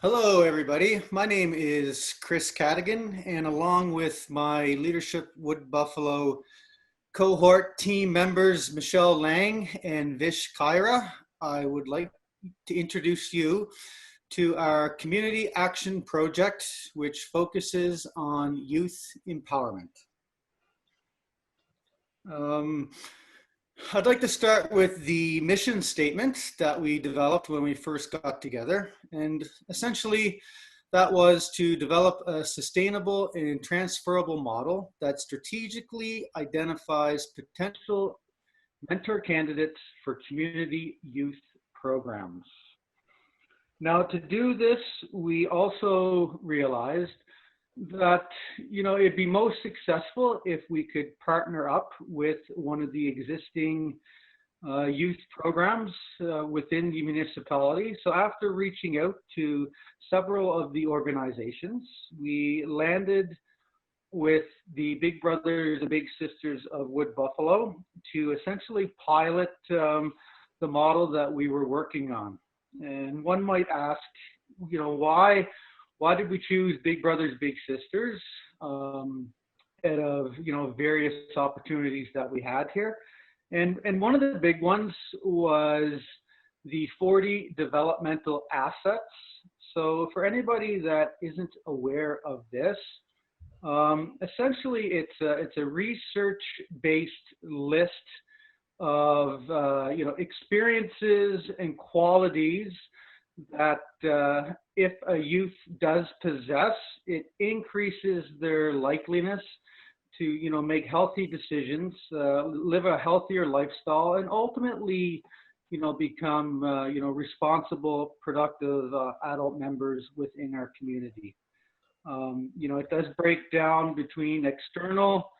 Hello, everybody. My name is Chris Cadegan, and along with my Leadership Wood Buffalo cohort team members, Michelle Lange and Vish Khaira, I would like to introduce you to our community action project, which focuses on youth empowerment. I'd like to start with the mission statement that we developed when we first got together. And essentially, that was to develop a sustainable and transferable model that strategically identifies potential mentor candidates for community youth programs. Now, to do this, we also realized that it'd be most successful if we could partner up with one of the existing youth programs within the municipality. So after reaching out to several of the organizations, we landed with the Big Brothers and Big Sisters of Wood Buffalo to essentially pilot the model that we were working on. And one might ask, why did we choose Big Brothers, Big Sisters out of various opportunities that we had here? And one of the big ones was the 40 developmental assets. So for anybody that isn't aware of this, essentially it's a research-based list of experiences and qualities that if a youth does possess, it increases their likeliness to make healthy decisions, live a healthier lifestyle, and ultimately become responsible, productive adult members within our community. It does break down between external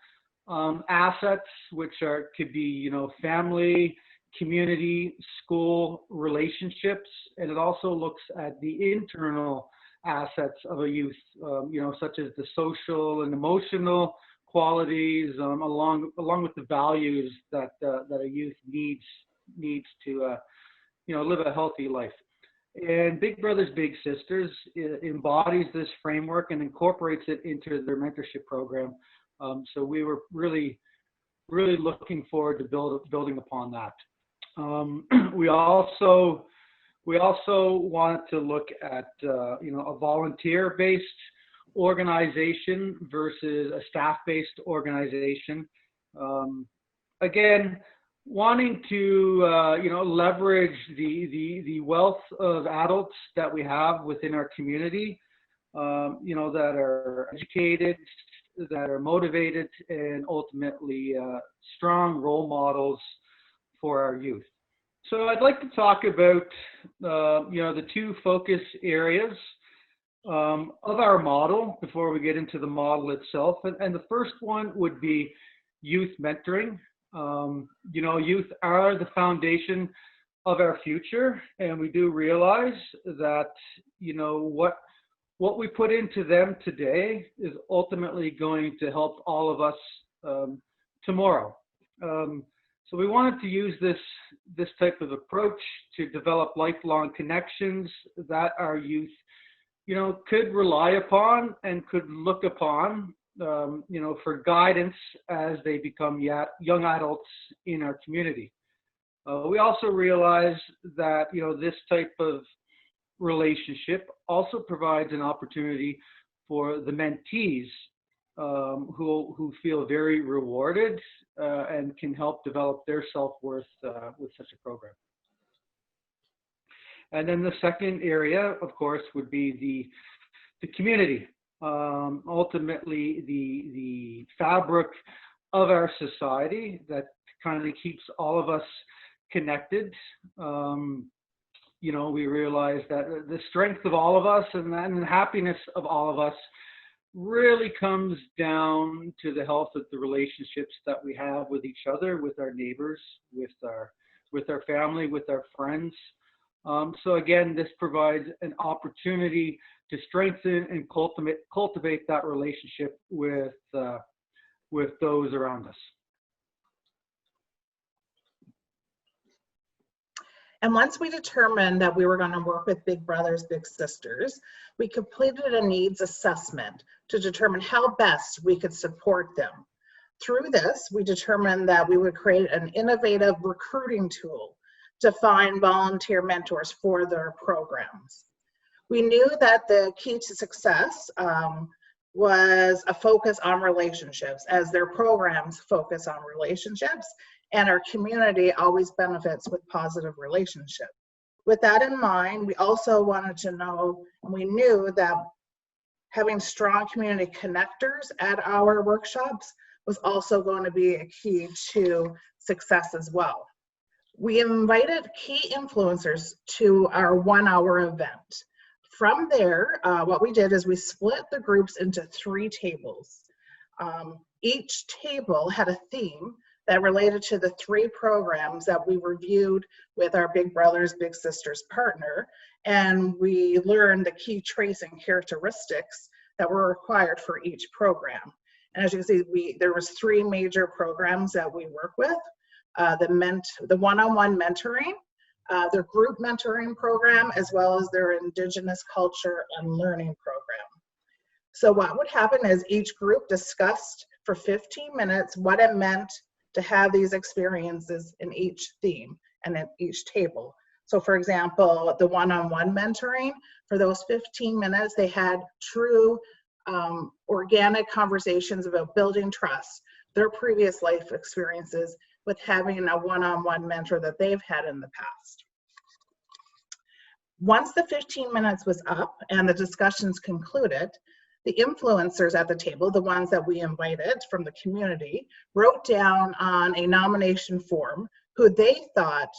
assets, which could be family, community, school, relationships, and it also looks at the internal assets of a youth, such as the social and emotional qualities, along with the values that a youth needs to live a healthy life. And Big Brothers Big Sisters embodies this framework and incorporates it into their mentorship program. So we were really looking forward to building upon that. We also wanted to look at a volunteer-based organization versus a staff-based organization. Again, wanting to leverage the wealth of adults that we have within our community, that are educated, that are motivated, and ultimately strong role models for our youth. So I'd like to talk about the two focus areas of our model before we get into the model itself. And the first one would be youth mentoring. Youth are the foundation of our future, and we do realize that what we put into them today is ultimately going to help all of us tomorrow. So we wanted to use this type of approach to develop lifelong connections that our youth, could rely upon and could look upon, for guidance as they become young adults in our community. We also realize that, this type of relationship also provides an opportunity for the mentees who feel very rewarded and can help develop their self-worth with such a program. And then the second area, of course, would be the community. Ultimately, the fabric of our society that kind of keeps all of us connected. We realize that the strength of all of us and the happiness of all of us really comes down to the health of the relationships that we have with each other, with our neighbors, with our family, with our friends. So again, this provides an opportunity to strengthen and cultivate that relationship with those around us. And once we determined that we were going to work with Big Brothers, Big Sisters, we completed a needs assessment to determine how best we could support them. Through this, we determined that we would create an innovative recruiting tool to find volunteer mentors for their programs. We knew that the key to success was a focus on relationships, as their programs focus on relationships, and our community always benefits with positive relationships. With that in mind, we also wanted to know, and we knew that having strong community connectors at our workshops was also going to be a key to success as well. We invited key influencers to our 1-hour event. From there, what we did is we split the groups into 3 tables. Each table had a theme that related to the 3 programs that we reviewed with our Big Brothers Big Sisters partner, and we learned the key traits and characteristics that were required for each program. And as you can see, there was 3 major programs that we work with: the one-on-one mentoring, their group mentoring program, as well as their Indigenous culture and learning program. So what would happen is each group discussed for 15 minutes what it meant to have these experiences in each theme and in each table. So for example, the one-on-one mentoring, for those 15 minutes, they had true organic conversations about building trust, their previous life experiences with having a one-on-one mentor that they've had in the past. Once the 15 minutes was up and the discussions concluded, the influencers at the table, the ones that we invited from the community, wrote down on a nomination form who they thought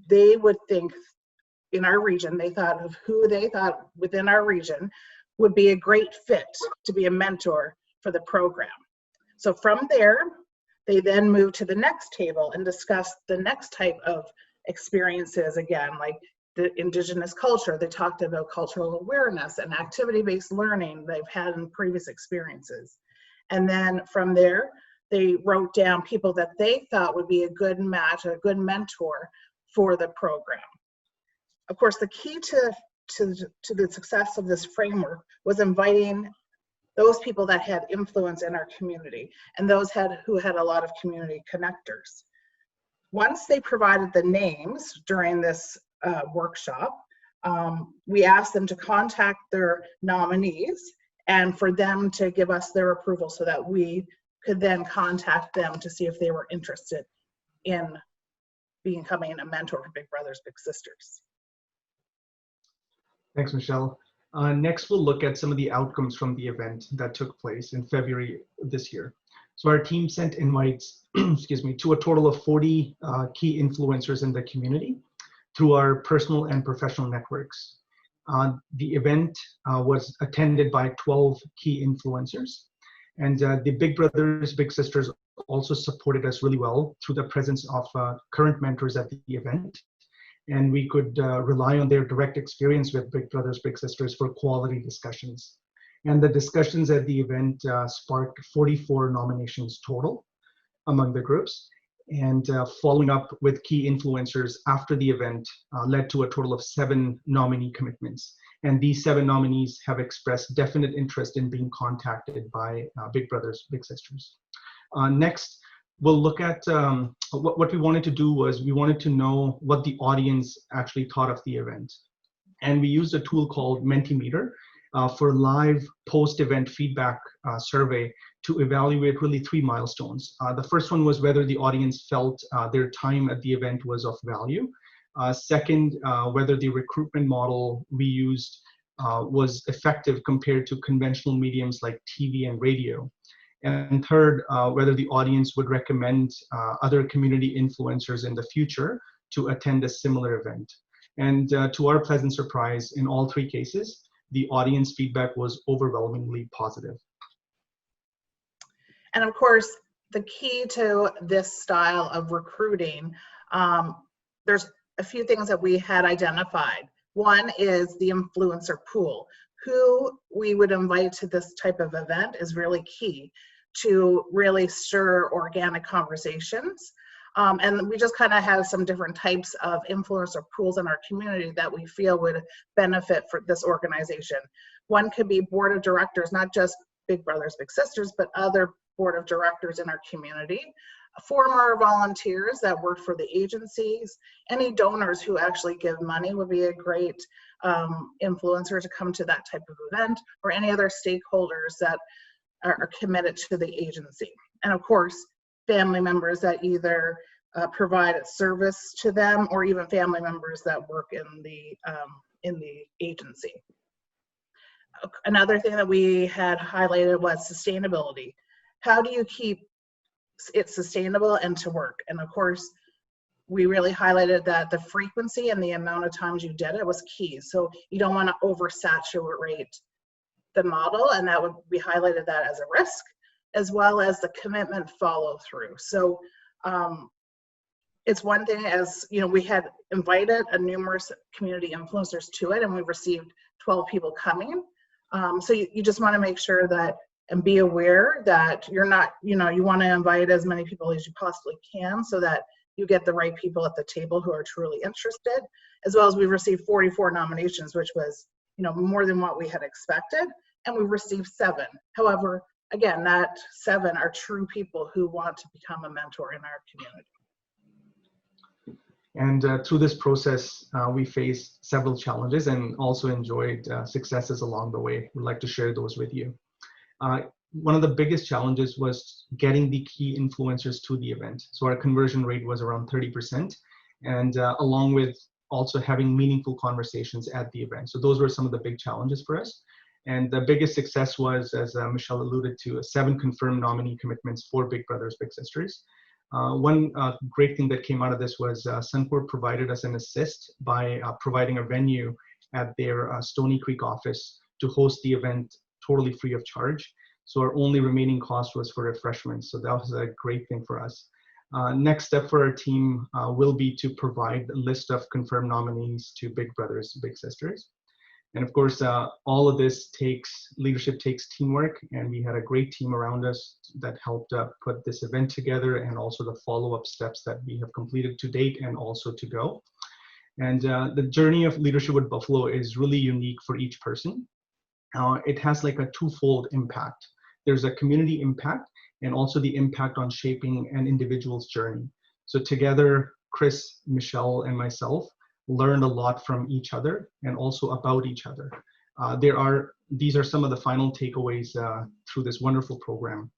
they would think in our region, they thought of who they thought within our region would be a great fit to be a mentor for the program. So from there, they then moved to the next table and discussed the next type of experiences, again, like the Indigenous culture. They talked about cultural awareness and activity-based learning they've had in previous experiences. And then from there, they wrote down people that they thought would be a good match, a good mentor for the program. Of course, the key to the success of this framework was inviting those people that had influence in our community and those who had a lot of community connectors. Once they provided the names during this workshop, we asked them to contact their nominees and for them to give us their approval so that we could then contact them to see if they were interested in becoming a mentor for Big Brothers Big Sisters. Thanks, Michelle. Next, we'll look at some of the outcomes from the event that took place in February this year. So our team sent invites, excuse me, to a total of 40 key influencers in the community through our personal and professional networks. The event was attended by 12 key influencers, and the Big Brothers Big Sisters also supported us really well through the presence of current mentors at the event. And we could rely on their direct experience with Big Brothers Big Sisters for quality discussions. And the discussions at the event sparked 44 nominations total among the groups. And following up with key influencers after the event led to a total of 7 nominee commitments. And these 7 nominees have expressed definite interest in being contacted by Big Brothers Big Sisters. Next, we'll look at what we wanted to do was we wanted to know what the audience actually thought of the event. And we used a tool called Mentimeter for live post-event feedback survey to evaluate really 3 milestones. The first one was whether the audience felt their time at the event was of value. Second, whether the recruitment model we used was effective compared to conventional mediums like TV and radio. And third, whether the audience would recommend other community influencers in the future to attend a similar event. And to our pleasant surprise, in all 3 cases, the audience feedback was overwhelmingly positive. And of course, the key to this style of recruiting, there's a few things that we had identified. One is the influencer pool. Who we would invite to this type of event is really key to really stir organic conversations. And we just kind of have some different types of influencer pools in our community that we feel would benefit for this organization. One could be board of directors, not just Big Brothers Big Sisters, but other board of directors in our community, former volunteers that work for the agencies, any donors who actually give money would be a great influencer to come to that type of event, or any other stakeholders that are committed to the agency. And of course, family members that either provide a service to them, or even family members that work in the agency. Another thing that we had highlighted was sustainability. How do you keep it sustainable and to work? And of course, we really highlighted that the frequency and the amount of times you did it was key. So you don't want to oversaturate the model, and that would be highlighted that as a risk, as well as the commitment follow through. So it's one thing, as you know, we had invited a numerous community influencers to it, and we received 12 people coming. So you just want to make sure that, and be aware that you're not, you know, you want to invite as many people as you possibly can, so that you get the right people at the table who are truly interested. As well as we received 44 nominations, which was, you know, more than what we had expected, and we received 7. However, again, that 7 are true people who want to become a mentor in our community. And through this process, we faced several challenges and also enjoyed successes along the way. We'd like to share those with you. One of the biggest challenges was getting the key influencers to the event. So our conversion rate was around 30%, and along with also having meaningful conversations at the event. So those were some of the big challenges for us. And the biggest success was, as Michelle alluded to, 7 confirmed nominee commitments for Big Brothers Big Sisters. One great thing that came out of this was Suncor provided us an assist by providing a venue at their Stony Creek office to host the event totally free of charge. So our only remaining cost was for refreshments. So that was a great thing for us. Next step for our team will be to provide a list of confirmed nominees to Big Brothers Big Sisters. And of course, all of this leadership takes teamwork, and we had a great team around us that helped put this event together, and also the follow-up steps that we have completed to date and also to go. And the journey of leadership with Buffalo is really unique for each person. It has like a twofold impact. There's a community impact, and also the impact on shaping an individual's journey. So together, Chris, Michelle, and myself learned a lot from each other and also about each other. These are some of the final takeaways through this wonderful program.